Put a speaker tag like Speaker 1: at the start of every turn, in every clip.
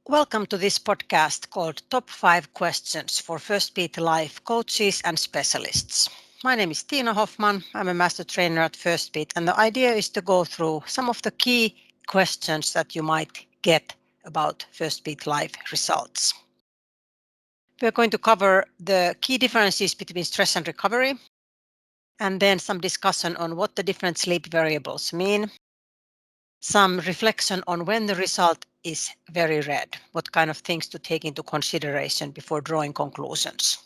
Speaker 1: Welcome to this podcast called Top 5 Questions for Firstbeat Life Coaches and Specialists. My name is Tiina Hoffman. I'm a master trainer at Firstbeat, and the idea is to go through some of the key questions that you might get about Firstbeat Life results. We're going to cover the key differences between stress and recovery, and then some discussion on what the different sleep variables mean, some reflection on when the result is very red, what kind of things to take into consideration before drawing conclusions.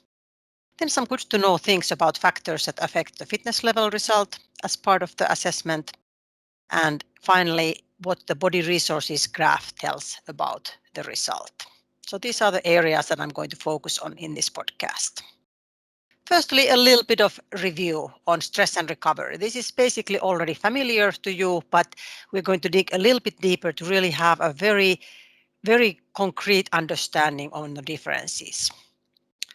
Speaker 1: Then some good to know things about factors that affect the fitness level result as part of the assessment. And finally, what the body resources graph tells about the result. So these are the areas that I'm going to focus on in this podcast. Firstly, a little bit of review on stress and recovery. This is basically already familiar to you, but we're going to dig a little bit deeper to really have a very concrete understanding on the differences.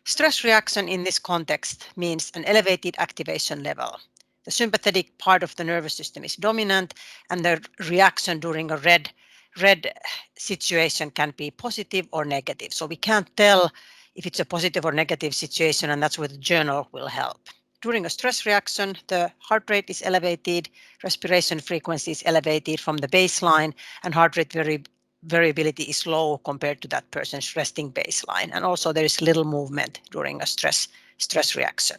Speaker 1: Stress reaction in this context means an elevated activation level. The sympathetic part of the nervous system is dominant, and the reaction during a red situation can be positive or negative. So we can't tell if it's a positive or negative situation, and that's where the journal will help. During a stress reaction, the heart rate is elevated, respiration frequency is elevated from the baseline, and heart rate variability is low compared to that person's resting baseline. And also there is little movement during a stress reaction.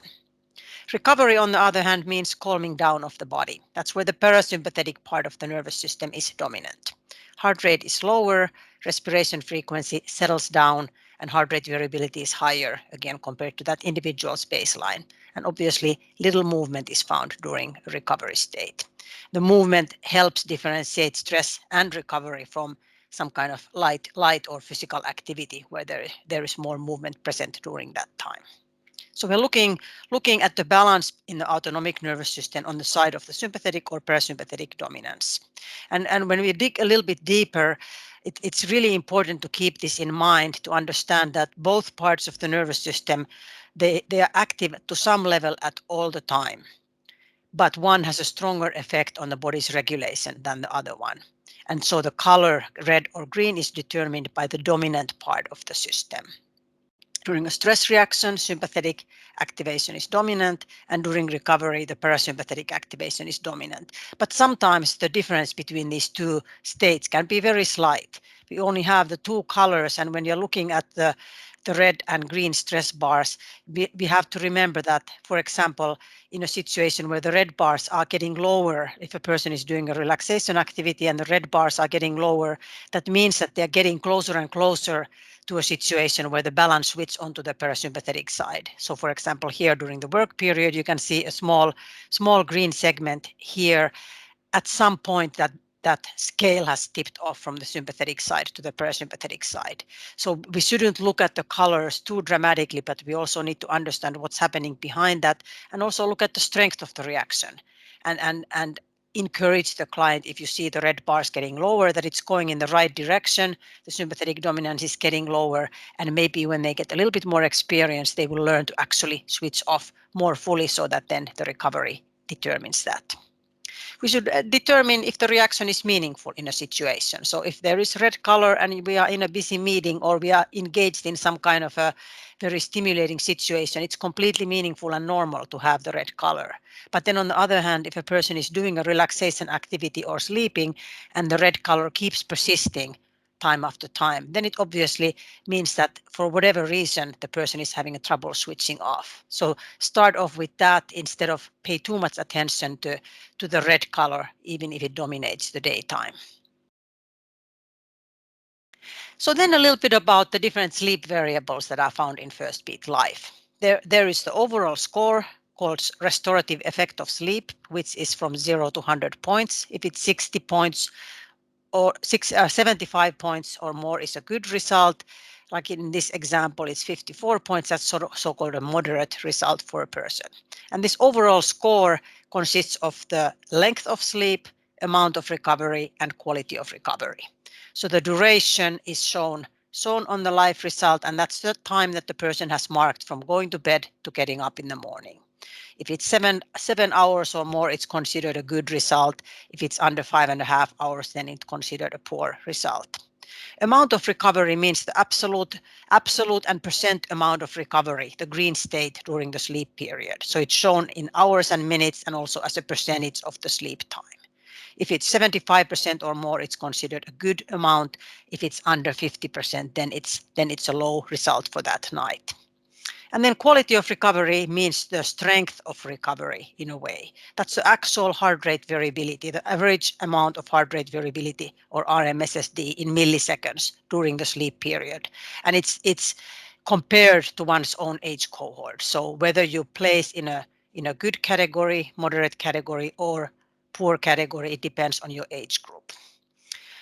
Speaker 1: Recovery, on the other hand, means calming down of the body. That's where the parasympathetic part of the nervous system is dominant. Heart rate is lower, respiration frequency settles down, and heart rate variability is higher, again, compared to that individual's baseline. And obviously, little movement is found during a recovery state. The movement helps differentiate stress and recovery from some kind of light or physical activity where there is more movement present during that time. So we're looking at the balance in the autonomic nervous system on the side of the sympathetic or parasympathetic dominance. And when we dig a little bit deeper, it's really important to keep this in mind to understand that both parts of the nervous system, they are active to some level at all the time. But one has a stronger effect on the body's regulation than the other one. And so the color red or green is determined by the dominant part of the system. During a stress reaction, sympathetic activation is dominant, and during recovery, the parasympathetic activation is dominant. But sometimes the difference between these two states can be very slight. We only have the two colors, and when you're looking at the red and green stress bars, we have to remember that, for example, in a situation where the red bars are getting lower, if a person is doing a relaxation activity and the red bars are getting lower, that means that they're getting closer and closer to a situation where the balance switch onto the parasympathetic side. So for example, here during the work period, you can see a small green segment here. At some point that scale has tipped off from the sympathetic side to the parasympathetic side. So we shouldn't look at the colors too dramatically, but we also need to understand what's happening behind that, and also look at the strength of the reaction, and encourage the client, if you see the red bars getting lower, that it's going in the right direction, the sympathetic dominance is getting lower, and maybe when they get a little bit more experience, they will learn to actually switch off more fully, so that then the recovery determines that. We should determine if the reaction is meaningful in a situation. So if there is red color and we are in a busy meeting or we are engaged in some kind of a very stimulating situation, it's completely meaningful and normal to have the red color. But then on the other hand, if a person is doing a relaxation activity or sleeping and the red color keeps persisting time after time, then it obviously means that for whatever reason, the person is having a trouble switching off. So start off with that instead of pay too much attention to the red color, even if it dominates the daytime. So then a little bit about the different sleep variables that are found in Firstbeat Life. There is the overall score called restorative effect of sleep, which is from 0 to 100 points. If it's 60 points or 75 points or more is a good result. Like in this example, it's 54 points. That's so-called a moderate result for a person. And this overall score consists of the length of sleep, amount of recovery, and quality of recovery. So the duration is shown on the life result, and that's the time that the person has marked from going to bed to getting up in the morning. If it's seven hours or more, it's considered a good result. If it's under 5.5 hours, then it's considered a poor result. Amount of recovery means the absolute and percent amount of recovery, the green state during the sleep period. So it's shown in hours and minutes and also as a percentage of the sleep time. If it's 75% or more, it's considered a good amount. If it's under 50%, then it's a low result for that night. And then quality of recovery means the strength of recovery in a way. That's the actual heart rate variability, the average amount of heart rate variability or RMSSD in milliseconds during the sleep period. And it's compared to one's own age cohort. So whether you place in a good category, moderate category, or poor category, it depends on your age group.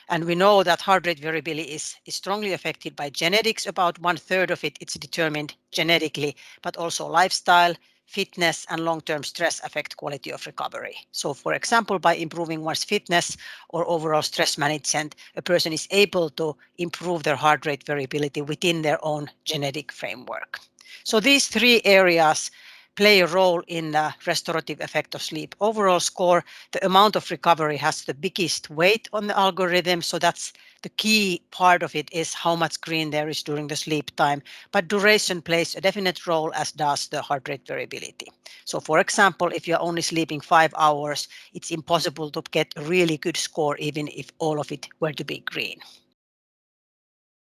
Speaker 1: And we know that heart rate variability is strongly affected by genetics. About 1/3 of it's determined genetically, but also lifestyle, fitness, and long-term stress affect quality of recovery. So for example, by improving one's fitness or overall stress management, a person is able to improve their heart rate variability within their own genetic framework. So these three areas play a role in the restorative effect of sleep. Overall score, the amount of recovery has the biggest weight on the algorithm. So that's the key part of it, is how much green there is during the sleep time. But duration plays a definite role, as does the heart rate variability. So for example, if you're only sleeping 5 hours, it's impossible to get a really good score even if all of it were to be green.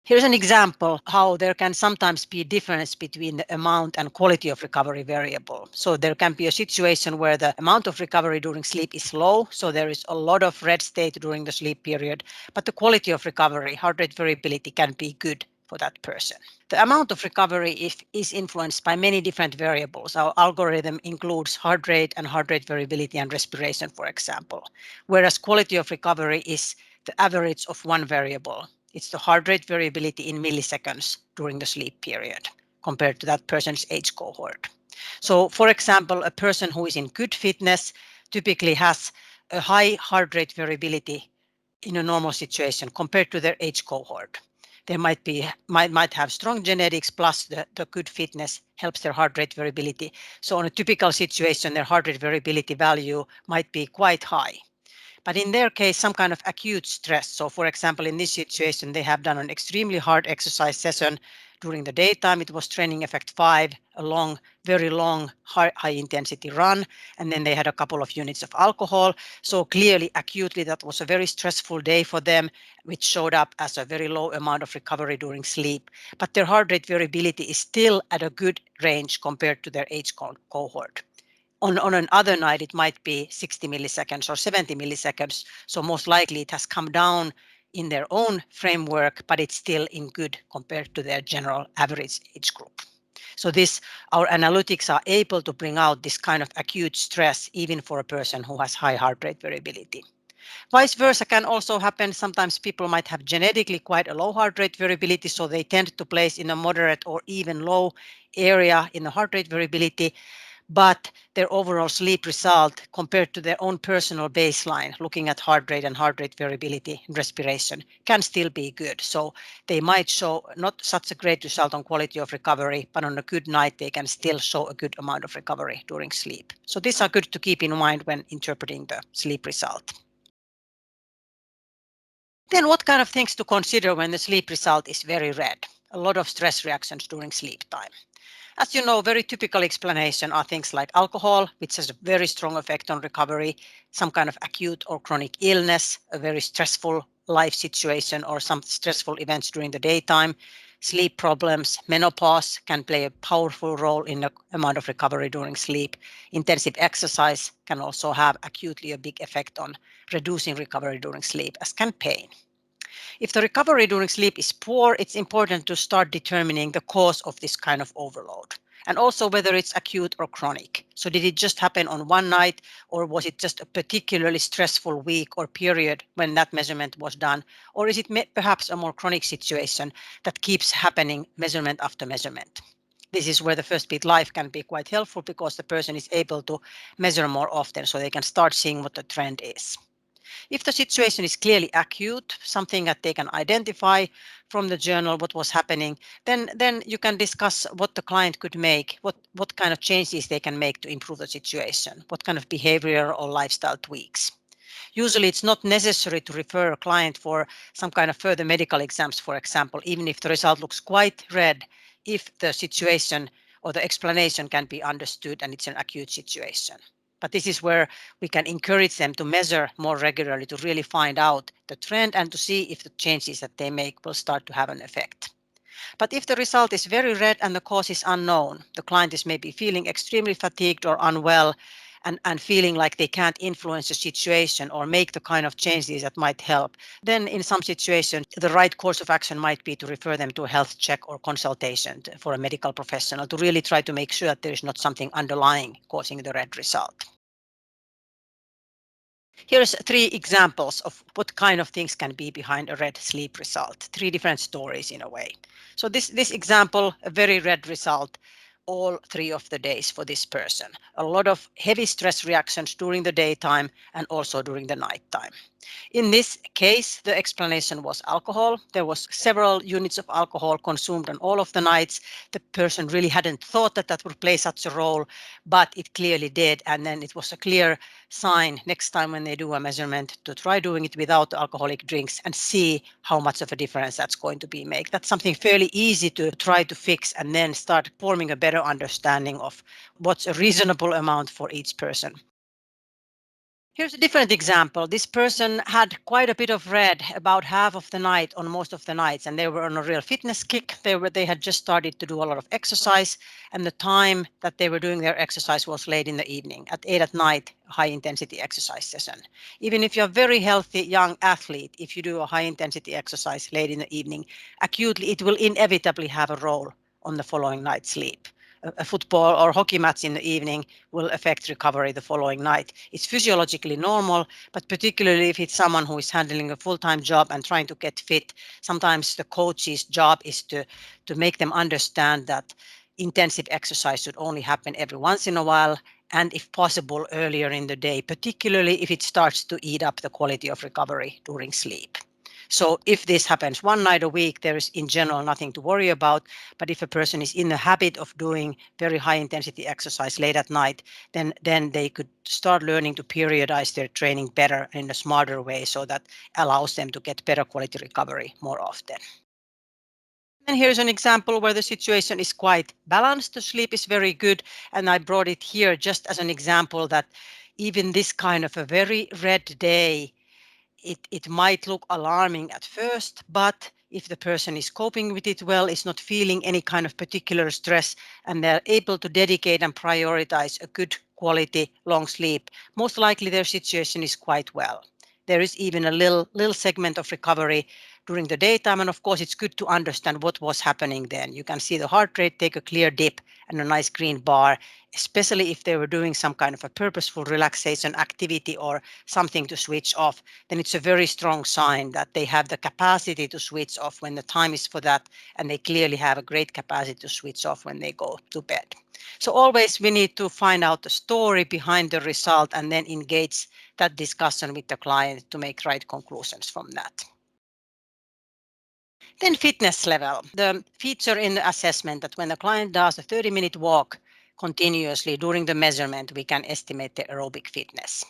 Speaker 1: Here's an example how there can sometimes be difference between the amount and quality of recovery variable. So there can be a situation where the amount of recovery during sleep is low, so there is a lot of red state during the sleep period, but the quality of recovery, heart rate variability, can be good for that person. The amount of recovery is influenced by many different variables. Our algorithm includes heart rate and heart rate variability and respiration, for example, whereas quality of recovery is the average of one variable. It's the heart rate variability in milliseconds during the sleep period compared to that person's age cohort. So, for example, a person who is in good fitness typically has a high heart rate variability in a normal situation compared to their age cohort. They might have strong genetics, plus the good fitness helps their heart rate variability. So on a typical situation, their heart rate variability value might be quite high. But in their case, some kind of acute stress. So for example, in this situation, they have done an extremely hard exercise session during the daytime. It was training effect 5, a long, very long, high intensity run. And then they had a couple of units of alcohol. So clearly, acutely, that was a very stressful day for them, which showed up as a very low amount of recovery during sleep. But their heart rate variability is still at a good range compared to their age cohort. On another night, it might be 60 milliseconds or 70 milliseconds. So most likely it has come down in their own framework, but it's still in good compared to their general average age group. So our analytics are able to bring out this kind of acute stress even for a person who has high heart rate variability. Vice versa can also happen. Sometimes people might have genetically quite a low heart rate variability, so they tend to place in a moderate or even low area in the heart rate variability, but their overall sleep result compared to their own personal baseline, looking at heart rate and heart rate variability and respiration, can still be good. So they might show not such a great result on quality of recovery, but on a good night, they can still show a good amount of recovery during sleep. So these are good to keep in mind when interpreting the sleep result. Then what kind of things to consider when the sleep result is very red? A lot of stress reactions during sleep time. As you know, very typical explanation are things like alcohol, which has a very strong effect on recovery, some kind of acute or chronic illness, a very stressful life situation, or some stressful events during the daytime. Sleep problems, menopause can play a powerful role in the amount of recovery during sleep. Intensive exercise can also have acutely a big effect on reducing recovery during sleep, as can pain. If the recovery during sleep is poor, it's important to start determining the cause of this kind of overload, and also whether it's acute or chronic. So did it just happen on one night, or was it just a particularly stressful week or period when that measurement was done? Or is it perhaps a more chronic situation that keeps happening measurement after measurement? This is where the Firstbeat Life can be quite helpful, because the person is able to measure more often, so they can start seeing what the trend is. If the situation is clearly acute, something that they can identify from the journal what was happening, then you can discuss what the client could make, what kind of changes they can make to improve the situation, what kind of behavior or lifestyle tweaks. Usually it's not necessary to refer a client for some kind of further medical exams, for example, even if the result looks quite red, if the situation or the explanation can be understood and it's an acute situation. But this is where we can encourage them to measure more regularly to really find out the trend and to see if the changes that they make will start to have an effect. But if the result is very red and the cause is unknown, the client is maybe feeling extremely fatigued or unwell and feeling like they can't influence the situation or make the kind of changes that might help, then in some situations, the right course of action might be to refer them to a health check or consultation for a medical professional to really try to make sure that there is not something underlying causing the red result. Here's three examples of what kind of things can be behind a red sleep result. Three different stories in a way. So this example, a very red result all 3 of the days for this person. A lot of heavy stress reactions during the daytime and also during the nighttime. In this case, the explanation was alcohol. There was several units of alcohol consumed on all of the nights. The person really hadn't thought that that would play such a role, but it clearly did. And then it was a clear sign next time when they do a measurement to try doing it without alcoholic drinks and see how much of a difference that's going to be make. That's something fairly easy to try to fix and then start forming a better understanding of what's a reasonable amount for each person. Here's a different example. This person had quite a bit of red about half of the night on most of the nights, and they were on a real fitness kick. They had just started to do a lot of exercise, and the time that they were doing their exercise was late in the evening, at 8 at night, high intensity exercise session. Even if you're a very healthy young athlete, if you do a high intensity exercise late in the evening, acutely it will inevitably have a role on the following night's sleep. A football or hockey match in the evening will affect recovery the following night. It's physiologically normal, but particularly if it's someone who is handling a full-time job and trying to get fit, sometimes the coach's job is to make them understand that intensive exercise should only happen every once in a while and if possible earlier in the day, particularly if it starts to eat up the quality of recovery during sleep. So if this happens one night a week, there is in general nothing to worry about. But if a person is in the habit of doing very high intensity exercise late at night, then they could start learning to periodize their training better in a smarter way so that allows them to get better quality recovery more often. And here's an example where the situation is quite balanced. The sleep is very good. And I brought it here just as an example that even this kind of a very red day, it might look alarming at first, but if the person is coping with it well, is not feeling any kind of particular stress, and they're able to dedicate and prioritize a good quality long sleep, most likely their situation is quite well. There is even a little segment of recovery during the daytime, and of course it's good to understand what was happening then. You can see the heart rate take a clear dip and a nice green bar, especially if they were doing some kind of a purposeful relaxation activity or something to switch off, then it's a very strong sign that they have the capacity to switch off when the time is for that, and they clearly have a great capacity to switch off when they go to bed. So always we need to find out the story behind the result and then engage that discussion with the client to make right conclusions from that. Then fitness level, the feature in the assessment that when the client does a 30-minute walk continuously during the measurement, we can estimate the aerobic fitness.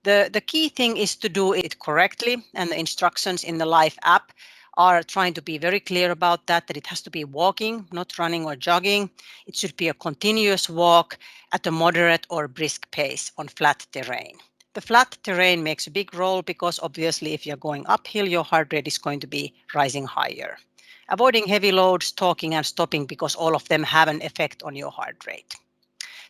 Speaker 1: The key thing is to do it correctly, and the instructions in the Life app are trying to be very clear about that it has to be walking, not running or jogging. It should be a continuous walk at a moderate or brisk pace on flat terrain. The flat terrain makes a big role because obviously if you're going uphill, your heart rate is going to be rising higher. Avoiding heavy loads, talking and stopping because all of them have an effect on your heart rate.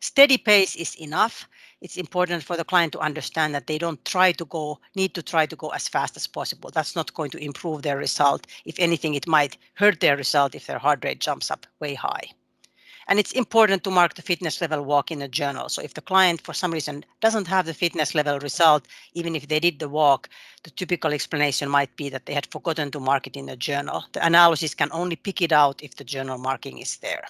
Speaker 1: Steady pace is enough. It's important for the client to understand that they don't need to try to go as fast as possible. That's not going to improve their result. If anything, it might hurt their result if their heart rate jumps up way high. And it's important to mark the fitness level walk in a journal. So if the client for some reason doesn't have the fitness level result, even if they did the walk, the typical explanation might be that they had forgotten to mark it in a journal. The analysis can only pick it out if the journal marking is there.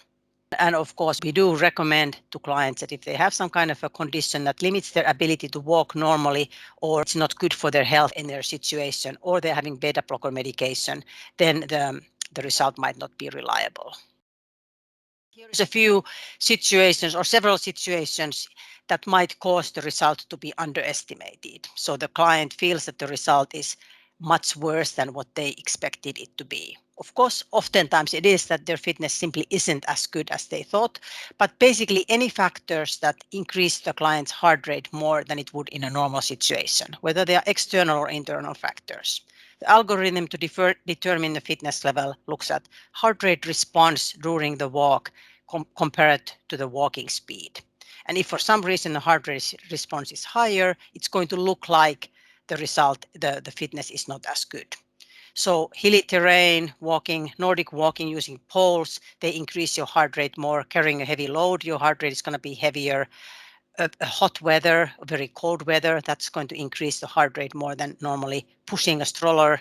Speaker 1: And of course, we do recommend to clients that if they have some kind of a condition that limits their ability to walk normally, or it's not good for their health in their situation, or they're having beta blocker medication, then the result might not be reliable. Here's a few situations or several situations that might cause the result to be underestimated. So the client feels that the result is much worse than what they expected it to be. Of course, oftentimes it is that their fitness simply isn't as good as they thought, but basically any factors that increase the client's heart rate more than it would in a normal situation, whether they are external or internal factors. The algorithm to determine the fitness level looks at heart rate response during the walk compared to the walking speed. And if for some reason the heart rate response is higher, it's going to look like the result, the fitness is not as good. So hilly terrain, walking, Nordic walking using poles, they increase your heart rate more. Carrying a heavy load, your heart rate is going to be heavier. Hot weather, very cold weather, that's going to increase the heart rate more than normally. Pushing a stroller.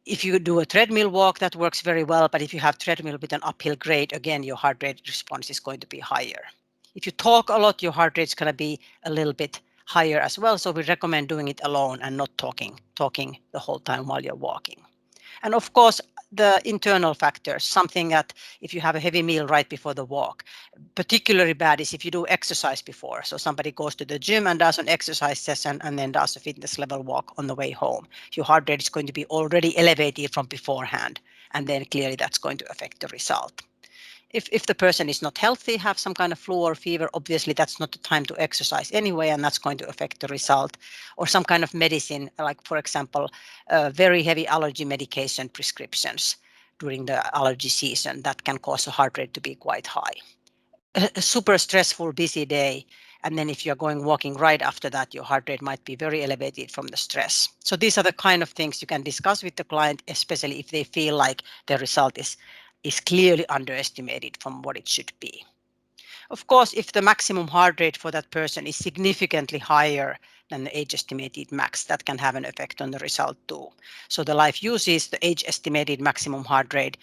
Speaker 1: If you do a treadmill walk, that works very well, but if you have treadmill with an uphill grade, again, your heart rate response is going to be higher. If you talk a lot, your heart rate is going to be a little bit higher as well, so we recommend doing it alone and not talking the whole time while you're walking. And of course, the internal factors, something that if you have a heavy meal right before the walk, particularly bad is if you do exercise before. So somebody goes to the gym and does an exercise session and then does a fitness level walk on the way home. Your heart rate is going to be already elevated from beforehand, and then clearly that's going to affect the result. If the person is not healthy, have some kind of flu or fever, obviously that's not the time to exercise anyway, and that's going to affect the result. Or some kind of medicine, like for example, very heavy allergy medication prescriptions during the allergy season, that can cause the heart rate to be quite high. A super stressful, busy day, and then if you're going walking right after that, your heart rate might be very elevated from the stress. So these are the kind of things you can discuss with the client, especially if they feel like the result is clearly underestimated from what it should be. Of course, if the maximum heart rate for that person is significantly higher than the age estimated max, that can have an effect on the result too. So the life uses the age estimated maximum heart rate,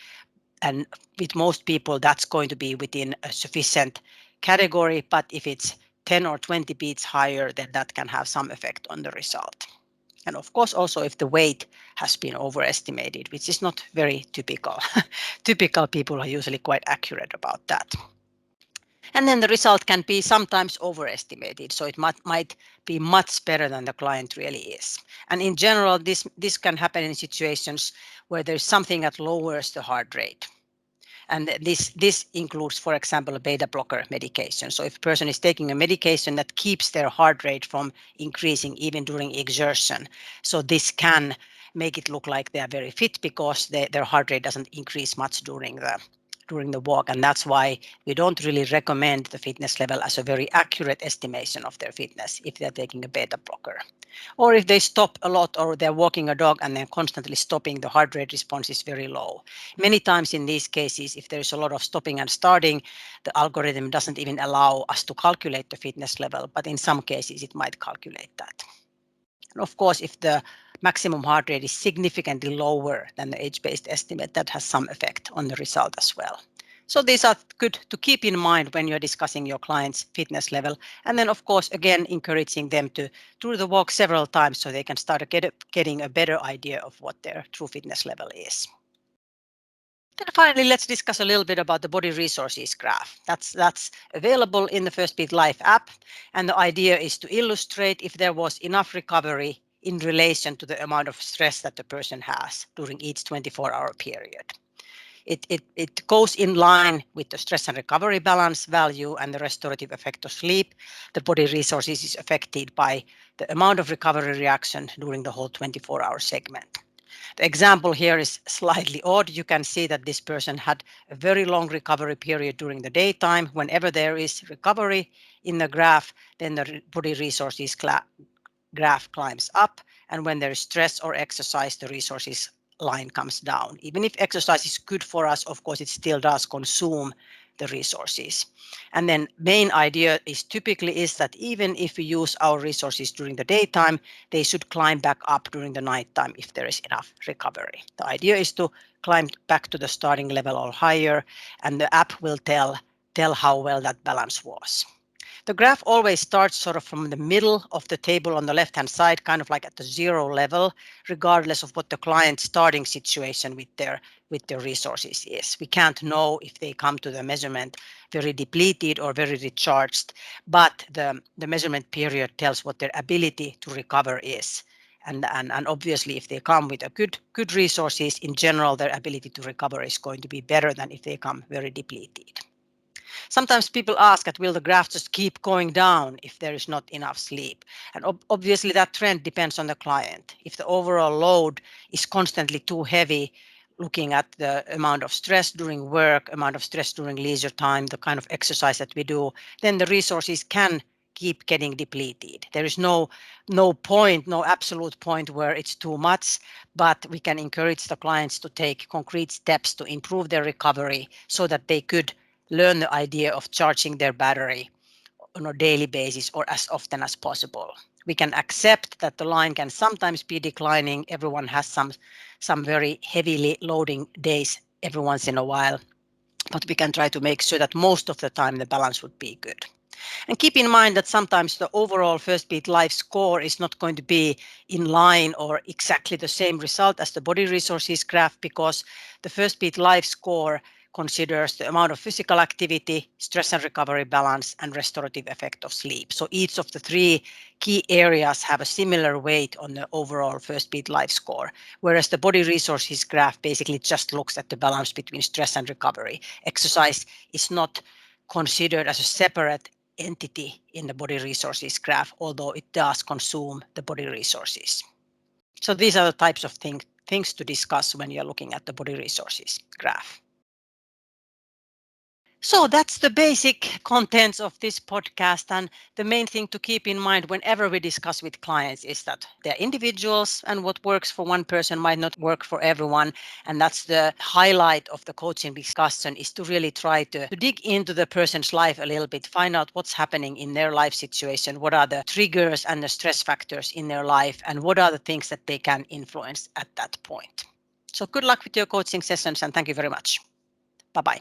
Speaker 1: and with most people that's going to be within a sufficient category, but if it's 10 or 20 beats higher, then that can have some effect on the result. And of course also if the weight has been overestimated, which is not very typical. Typical people are usually quite accurate about that. And then the result can be sometimes overestimated, so it might be much better than the client really is. And in general, this can happen in situations where there's something that lowers the heart rate. And this includes, for example, a beta blocker medication. So if a person is taking a medication that keeps their heart rate from increasing even during exertion, so this can make it look like they are very fit because their heart rate doesn't increase much during the walk. And that's why we don't really recommend the fitness level as a very accurate estimation of their fitness if they're taking a beta blocker. Or if they stop a lot or they're walking a dog and they're constantly stopping, the heart rate response is very low. Many times in these cases, if there's a lot of stopping and starting, the algorithm doesn't even allow us to calculate the fitness level, but in some cases it might calculate that. And of course, if the maximum heart rate is significantly lower than the age-based estimate, that has some effect on the result as well. So these are good to keep in mind when you're discussing your client's fitness level. And then, of course, again, encouraging them to do the walk several times so they can start getting a better idea of what their true fitness level is. Then finally, let's discuss a little bit about the body resources graph. That's available in the Firstbeat Life app. And the idea is to illustrate if there was enough recovery in relation to the amount of stress that the person has during each 24-hour period. It goes in line with the stress and recovery balance value and the restorative effect of sleep. The body resources is affected by the amount of recovery reaction during the whole 24-hour segment. The example here is slightly odd. You can see that this person had a very long recovery period during the daytime. Whenever there is recovery in the graph, then the body resources graph climbs up, and when there is stress or exercise, the resources line comes down. Even if exercise is good for us, of course, it still does consume the resources. And then main idea is typically is that even if we use our resources during the daytime, they should climb back up during the nighttime if there is enough recovery. The idea is to climb back to the starting level or higher, and the app will tell how well that balance was. The graph always starts sort of from the middle of the table on the left-hand side, kind of like at the zero level, regardless of what the client's starting situation with their resources is. We can't know if they come to the measurement very depleted or very recharged, but the measurement period tells what their ability to recover is. And obviously, if they come with a good resources, in general, their ability to recover is going to be better than if they come very depleted. Sometimes people ask that will the graph just keep going down if there is not enough sleep? And obviously that trend depends on the client. If the overall load is constantly too heavy, looking at the amount of stress during work, amount of stress during leisure time, the kind of exercise that we do, then the resources can keep getting depleted. There is no point, no absolute point where it's too much, but we can encourage the clients to take concrete steps to improve their recovery so that they could learn the idea of charging their battery on a daily basis or as often as possible. We can accept that the line can sometimes be declining. Everyone has some very heavily loading days every once in a while, but we can try to make sure that most of the time the balance would be good. And keep in mind that sometimes the overall Firstbeat Life score is not going to be in line or exactly the same result as the body resources graph, because the Firstbeat Life score considers the amount of physical activity, stress and recovery balance, and restorative effect of sleep. So each of the three key areas have a similar weight on the overall Firstbeat Life score, whereas the body resources graph basically just looks at the balance between stress and recovery. Exercise is not considered as a separate entity in the body resources graph, although it does consume the body resources. So these are the types of things to discuss when you're looking at the body resources graph. So that's the basic contents of this podcast. And the main thing to keep in mind whenever we discuss with clients is that they're individuals and what works for one person might not work for everyone. And that's the highlight of the coaching discussion, is to really try to dig into the person's life a little bit, find out what's happening in their life situation, what are the triggers and the stress factors in their life, and what are the things that they can influence at that point. So good luck with your coaching sessions and thank you very much. Bye-bye.